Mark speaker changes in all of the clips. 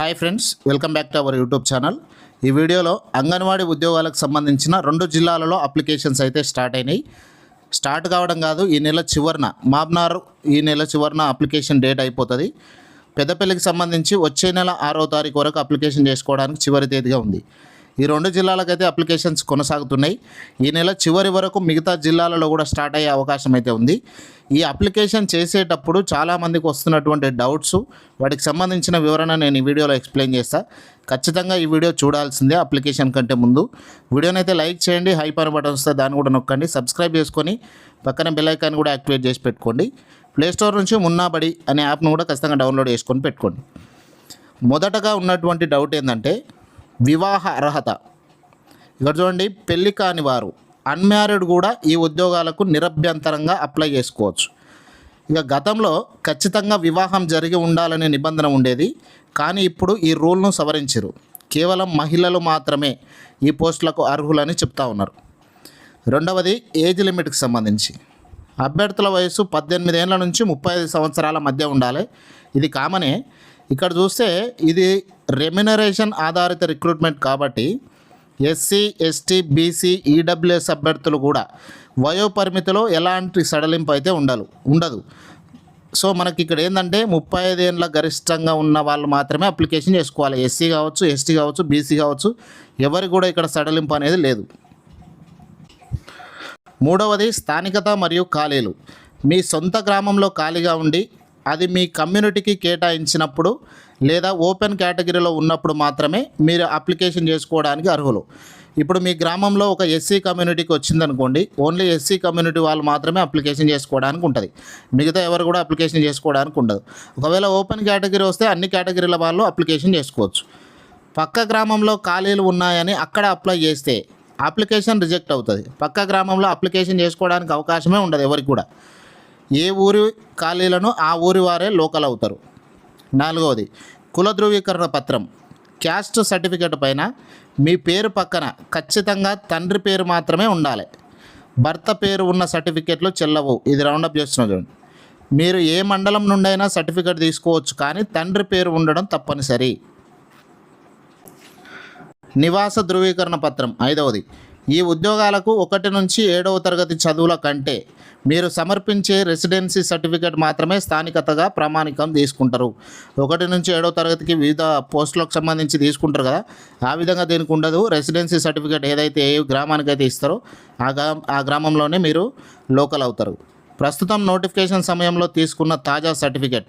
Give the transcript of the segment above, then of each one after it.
Speaker 1: Hi friends, welcome back to our YouTube channel. ఈ వీడియోలో అంగన్వాడీ ఉద్యోగాలకు సంబంధించిన 2 జిల్లాలలో అప్లికేషన్స్ అయితే స్టార్ట్ అయినాయి. స్టార్ట్ కావడం కాదు, ఈ నెల చివరన మాబ్నార్ ఈ నెల చివరన అప్లికేషన్ డేట్ అయిపోతుంది. పెద్దపల్లికి సంబంధించి వచ్చే నెల 6వ తారీఖు వరకు అప్లికేషన్ చేసుకోవడానికి చివరి తేదీగా ఉంది. ఈ 2 జిల్లాలకైతే అప్లికేషన్స్ కొనసాగుతున్నాయి. ఈ నెల చివరి వరకు మిగతా జిల్లాలలో కూడా స్టార్ట్ అయ్యే అవకాశం అయితే ఉంది. ఈ అప్లికేషన్ చేసేటప్పుడు చాలామందికి వస్తున్నటువంటి డౌట్స్, వాటికి సంబంధించిన వివరణ నేను ఈ వీడియోలో ఎక్స్ప్లెయిన్ చేస్తాను. ఖచ్చితంగా ఈ వీడియో చూడాల్సిందే. అప్లికేషన్ కంటే ముందు వీడియోని అయితే లైక్ చేయండి, హైప్ అని బటన్ వస్తే దాన్ని కూడా నొక్కండి, సబ్స్క్రైబ్ చేసుకొని పక్కన బెల్ ఐకాన్ కూడా యాక్టివేట్ చేసి పెట్టుకోండి. ప్లేస్టోర్ నుంచి మున్నాబడి అనే యాప్ను కూడా ఖచ్చితంగా డౌన్లోడ్ చేసుకొని పెట్టుకోండి. మొదటగా ఉన్నటువంటి డౌట్ ఏంటంటే వివాహ అర్హత. ఇక్కడ చూడండి, పెళ్లి కాని వారు అన్మ్యారీడ్ కూడా ఈ ఉద్యోగాలకు నిరభ్యంతరంగా అప్లై చేసుకోవచ్చు. ఇక గతంలో ఖచ్చితంగా వివాహం జరిగి ఉండాలనే నిబంధన ఉండేది, కానీ ఇప్పుడు ఈ రూల్ను సవరించారు. కేవలం మహిళలు మాత్రమే ఈ పోస్టులకు అర్హులని చెప్తా ఉన్నారు. రెండవది ఏజ్ లిమిట్కి సంబంధించి అభ్యర్థుల వయసు 18 ఏళ్ల నుంచి 35 సంవత్సరాల మధ్య ఉండాలి. ఇది కామనే. ఇక్కడ చూస్తే ఇది రెమ్యునరేషన్ ఆధారిత రిక్రూట్మెంట్ కాబట్టి ఎస్సీ, ఎస్టీ, బీసీ, ఈడబ్ల్యూఎస్ అభ్యర్థులు కూడా వయోపరిమితిలో ఎలాంటి సడలింపు అయితే ఉండదు. సో మనకి ఇక్కడ ఏంటంటే 35 ఏళ్ళ గరిష్టంగా ఉన్న వాళ్ళు మాత్రమే అప్లికేషన్ చేసుకోవాలి. ఎస్సీ కావచ్చు, ఎస్టీ కావచ్చు, బీసీ కావచ్చు, ఎవరికి కూడా ఇక్కడ సడలింపు అనేది లేదు. మూడవది స్థానికత మరియు ఖాళీలు. మీ సొంత గ్రామంలో ఖాళీగా ఉండి అది మీ కమ్యూనిటీకి కేటాయించినప్పుడు లేదా ఓపెన్ కేటగిరీలో ఉన్నప్పుడు మాత్రమే మీరు అప్లికేషన్ చేసుకోవడానికి అర్హులు. ఇప్పుడు మీ గ్రామంలో ఒక ఎస్సీ కమ్యూనిటీకి వచ్చిందనుకోండి, ఓన్లీ ఎస్సీ కమ్యూనిటీ వాళ్ళు మాత్రమే అప్లికేషన్ చేసుకోవడానికి ఉంటుంది. మిగతా ఎవరు కూడా అప్లికేషన్ చేసుకోవడానికి ఉండదు. ఒకవేళ ఓపెన్ కేటగిరీ వస్తే అన్ని కేటగిరీల వాళ్ళు అప్లికేషన్ చేసుకోవచ్చు. పక్క గ్రామంలో ఖాళీలు ఉన్నాయని అక్కడ అప్లై చేస్తే అప్లికేషన్ రిజెక్ట్ అవుతుంది. పక్క గ్రామంలో అప్లికేషన్ చేసుకోవడానికి అవకాశమే ఉండదు ఎవరికి కూడా. ఏ ఊరి ఖాళీలను ఆ ఊరి వారే లోకల్ అవుతారు. నాలుగవది కుల ధృవీకరణ పత్రం. క్యాస్ట్ సర్టిఫికేట్ పైన మీ పేరు పక్కన ఖచ్చితంగా తండ్రి పేరు మాత్రమే ఉండాలి. భర్త పేరు ఉన్న సర్టిఫికేట్లు చెల్లవు. ఇది రౌండప్ చేస్తున్నా చూడండి. మీరు ఏ మండలం నుండైనా సర్టిఫికేట్ తీసుకోవచ్చు, కానీ తండ్రి పేరు ఉండడం తప్పనిసరి. నివాస ధృవీకరణ పత్రం. ఐదవది ఈ ఉద్యోగాలకు 1 నుంచి 7వ తరగతి చదువుల కంటే మీరు సమర్పించే రెసిడెన్సీ సర్టిఫికేట్ మాత్రమే స్థానికతగా ప్రామాణికం తీసుకుంటారు. 1 నుంచి 7వ తరగతికి వివిధ పోస్టులకు సంబంధించి తీసుకుంటారు కదా, ఆ విధంగా దీనికి ఉండదు. రెసిడెన్సీ సర్టిఫికేట్ ఏదైతే ఏ గ్రామానికైతే ఇస్తారో ఆ గ్రామంలోనే మీరు లోకల్ అవుతారు. ప్రస్తుతం నోటిఫికేషన్ సమయంలో తీసుకున్న తాజా సర్టిఫికేట్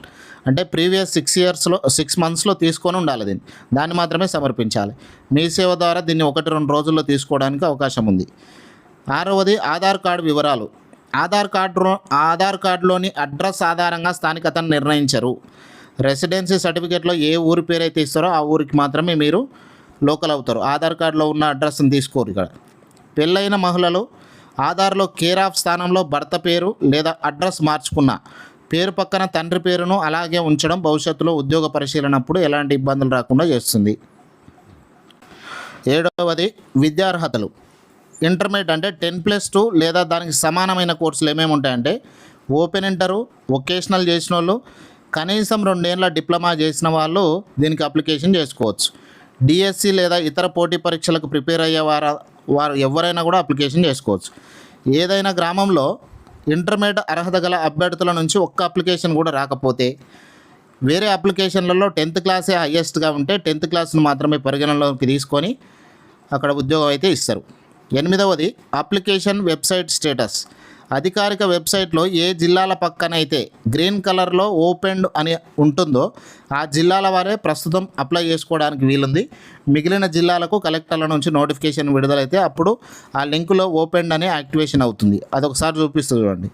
Speaker 1: అంటే ప్రీవియస్ 6 మంత్స్లో తీసుకొని ఉండాలి. దాన్ని మాత్రమే సమర్పించాలి. మీ సేవ ద్వారా దీన్ని 1-2 రోజుల్లో తీసుకోవడానికి అవకాశం ఉంది. ఆరవది ఆధార్ కార్డు వివరాలు. ఆధార్ కార్డులోని అడ్రస్ ఆధారంగా స్థానికతను నిర్ణయించరు. రెసిడెన్సీ సర్టిఫికేట్లో ఏ ఊరి పేరైతే ఇస్తారో ఆ ఊరికి మాత్రమే మీరు లోకల్ అవుతారు. ఆధార్ కార్డులో ఉన్న అడ్రస్ని తీసుకోరు. ఇక్కడ పెళ్ళైన మహిళలు ఆధార్లో కేర్ ఆఫ్ స్థానంలో భర్త పేరు లేదా అడ్రస్ మార్చుకున్న పేరు పక్కన తండ్రి పేరును అలాగే ఉంచడం భవిష్యత్తులో ఉద్యోగ పరిశీలనప్పుడు ఎలాంటి ఇబ్బందులు రాకుండా చేస్తుంది. ఏడవది విద్యార్హతలు. ఇంటర్మీడియట్ అంటే 10+2 లేదా దానికి సమానమైన కోర్సులు ఏమేమి ఉంటాయంటే ఓపెన్ ఇంటరు, వొకేషనల్ చేసిన వాళ్ళు, కనీసం 2 ఏళ్ళ డిప్లొమా చేసిన వాళ్ళు దీనికి అప్లికేషన్ చేసుకోవచ్చు. డిఎస్సి లేదా ఇతర పోటీ పరీక్షలకు ప్రిపేర్ అయ్యే వారు ఎవరైనా కూడా అప్లికేషన్ చేసుకోవచ్చు. ఏదైనా గ్రామంలో ఇంటర్మీడియట్ అర్హత గల అభ్యర్థుల నుంచి ఒక్క అప్లికేషన్ కూడా రాకపోతే వేరే అప్లికేషన్లలో 10th క్లాసే హయ్యెస్ట్గా ఉంటే 10th క్లాస్ను మాత్రమే పరిగణనలోకి తీసుకొని అక్కడ ఉద్యోగం అయితే ఇస్తారు. ఎనిమిదవది అప్లికేషన్ వెబ్సైట్ స్టేటస్. అధికారిక వెబ్సైట్లో ఏ జిల్లాల పక్కనైతే గ్రీన్ కలర్లో ఓపెన్డ్ అని ఉంటుందో ఆ జిల్లాల వారే ప్రస్తుతం అప్లై చేసుకోవడానికి వీలుంది. మిగిలిన జిల్లాలకు కలెక్టర్ల నుంచి నోటిఫికేషన్ విడుదలైతే అప్పుడు ఆ లింకులో ఓపెన్డ్ అని యాక్టివేషన్ అవుతుంది. అదొకసారి చూపిస్తుంది చూడండి.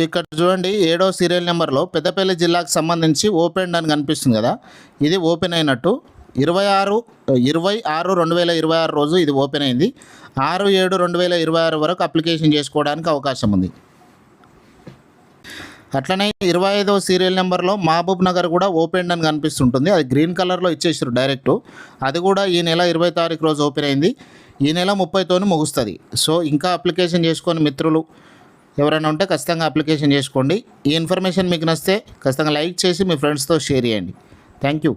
Speaker 1: ఇక్కడ చూడండి, 7వ సీరియల్ నెంబర్లో పెద్దపల్లి జిల్లాకు సంబంధించి ఓపెన్డ్ అని కనిపిస్తుంది కదా, ఇది ఓపెన్ అయినట్టు. 26/2026 రోజు ఇది ఓపెన్ అయింది. 6/7/2026 వరకు అప్లికేషన్ చేసుకోవడానికి అవకాశం ఉంది. అట్లనే 25వ సీరియల్ నెంబర్లో మహబూబ్ నగర్ కూడా ఓపెన్ అని కనిపిస్తుంటుంది. అది గ్రీన్ కలర్లో ఇచ్చేసారు డైరెక్టు. అది కూడా ఈ నెల 20వ తారీఖు రోజు ఓపెన్ అయింది. ఈ నెల 30తోనే ముగుస్తుంది. సో ఇంకా అప్లికేషన్ చేసుకొని మిత్రులు ఎవరైనా ఉంటే ఖచ్చితంగా అప్లికేషన్ చేసుకోండి. ఈ ఇన్ఫర్మేషన్ మీకు నచ్చితే ఖచ్చితంగా లైక్ చేసి మీ ఫ్రెండ్స్తో షేర్ చేయండి. Thank you.